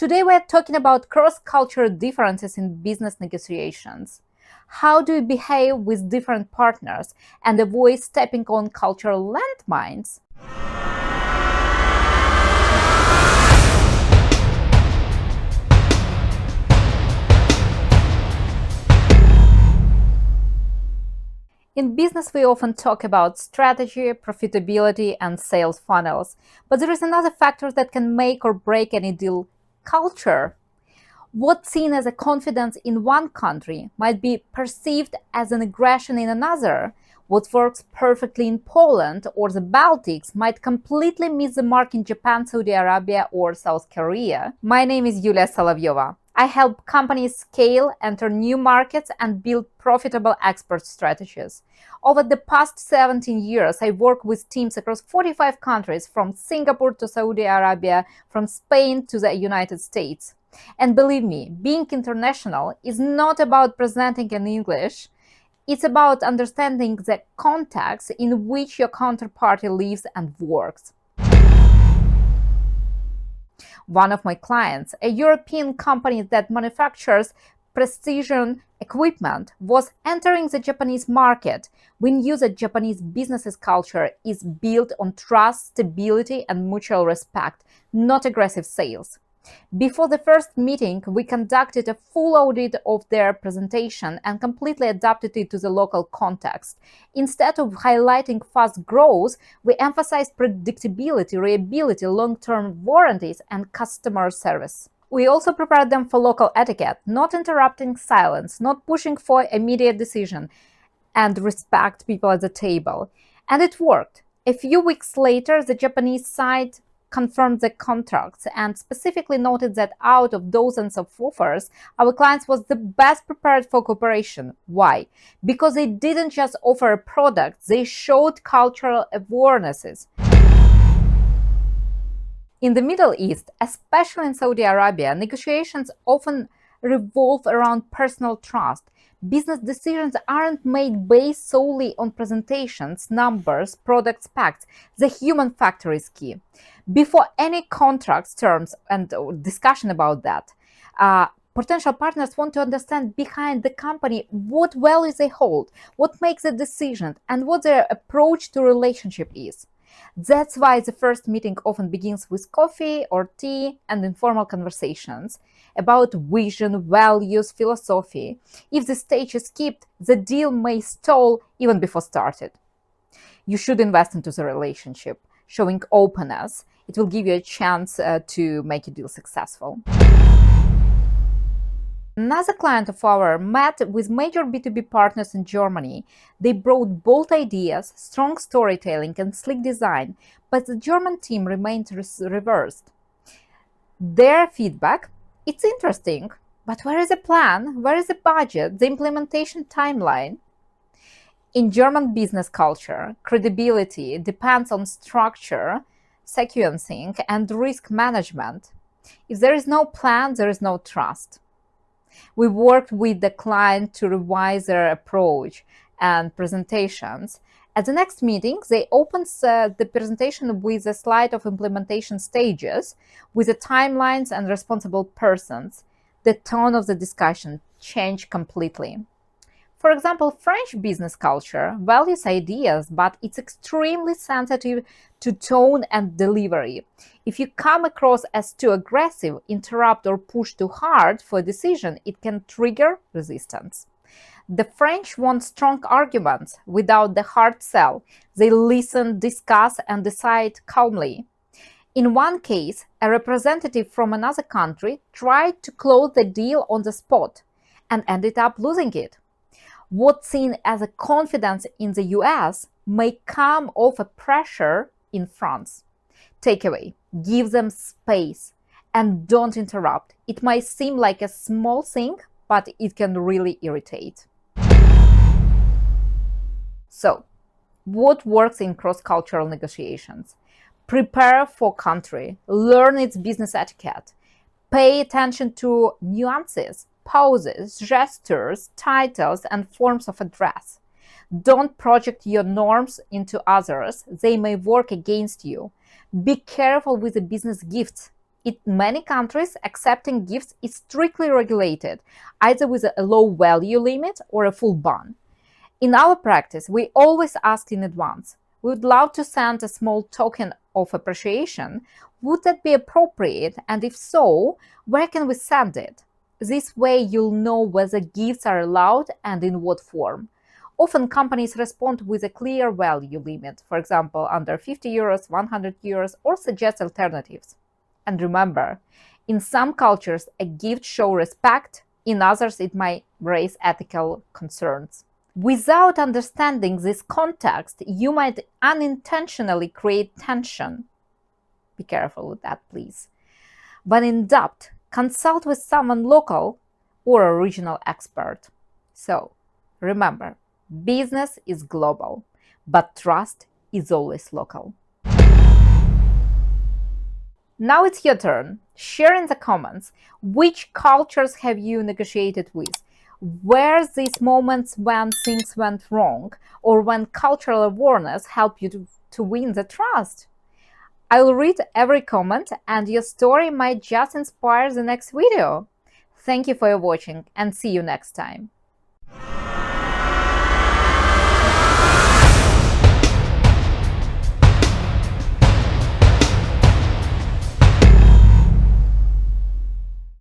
Today we're talking about cross-cultural differences in business negotiations. How do you behave with different partners and avoid stepping on cultural landmines? In business, we often talk about strategy, profitability, and sales funnels. But there is another factor that can make or break any deal: culture. What's seen as a confidence in one country might be perceived as an aggression in another. What works perfectly in Poland or the Baltics might completely miss the mark in Japan, Saudi Arabia, or South Korea. My name is Yuliia Solovyeva. I help companies scale, enter new markets, and build profitable export strategies. Over the past 17 years, I work with teams across 45 countries, from Singapore to Saudi Arabia, from Spain to the United States. And believe me, being international is not about presenting in English. It's about understanding the context in which your counterparty lives and works. One of my clients, a European company that manufactures precision equipment, was entering the Japanese market. We knew that Japanese business culture is built on trust, stability, and mutual respect, not aggressive sales. Before the first meeting, we conducted a full audit of their presentation and completely adapted it to the local context. Instead of highlighting fast growth, we emphasized predictability, reliability, long-term warranties, and customer service. We also prepared them for local etiquette, not interrupting silence, not pushing for immediate decision, and respect people at the table. And it worked. A few weeks later, the Japanese side confirmed the contracts and specifically noted that out of dozens of offers, our clients was the best prepared for cooperation. Why? Because they didn't just offer a product, they showed cultural awarenesses. In the Middle East, especially in Saudi Arabia, negotiations often revolve around personal trust. Business decisions aren't made based solely on presentations, numbers, product specs. The human factor is key. Before any contracts, terms, and discussion about that, potential partners want to understand behind the company what values they hold, what makes a decision, and what their approach to relationship is. That's why the first meeting often begins with coffee or tea and informal conversations about vision, values, philosophy. If the stage is skipped, the deal may stall even before started. You should invest into the relationship, showing openness. It will give you a chance to make a deal successful. Another client of ours met with major B2B partners in Germany. They brought bold ideas, strong storytelling, and sleek design, but the German team remained reversed. Their feedback: it's interesting, but where is the plan? Where is the budget? The implementation timeline? In German business culture, credibility depends on structure, sequencing, and risk management. If there is no plan, there is no trust. We worked with the client to revise their approach and presentations. At the next meeting, they opened the presentation with a slide of implementation stages, with the timelines and responsible persons. The tone of the discussion changed completely. For example, French business culture values ideas, but it's extremely sensitive to tone and delivery. If you come across as too aggressive, interrupt, or push too hard for a decision, it can trigger resistance. The French want strong arguments without the hard sell. They listen, discuss, and decide calmly. In one case, a representative from another country tried to close the deal on the spot and ended up losing it. What's seen as a confidence in the US may come off a pressure in France. Takeaway: give them space and don't interrupt. It might seem like a small thing, but it can really irritate. So, what works in cross-cultural negotiations? Prepare for country, learn its business etiquette, pay attention to nuances, pauses, gestures, titles, and forms of address. Don't project your norms into others. They may work against you. Be careful with the business gifts. In many countries, accepting gifts is strictly regulated, either with a low value limit or a full ban. In our practice, we always ask in advance. We would love to send a small token of appreciation. Would that be appropriate? And if so, where can we send it? This way, you'll know whether gifts are allowed and in what form. Often, companies respond with a clear value limit, for example, under 50 euros, 100 euros, or suggest alternatives. And remember, in some cultures, a gift shows respect, in others, it might raise ethical concerns. Without understanding this context, you might unintentionally create tension. Be careful with that, please. When in doubt, consult with someone local or a regional expert. So, remember, business is global, but trust is always local. Now it's your turn. Share in the comments which cultures have you negotiated with, where these moments when things went wrong, or when cultural awareness helped you to win the trust. I'll read every comment and your story might just inspire the next video. Thank you for watching and see you next time.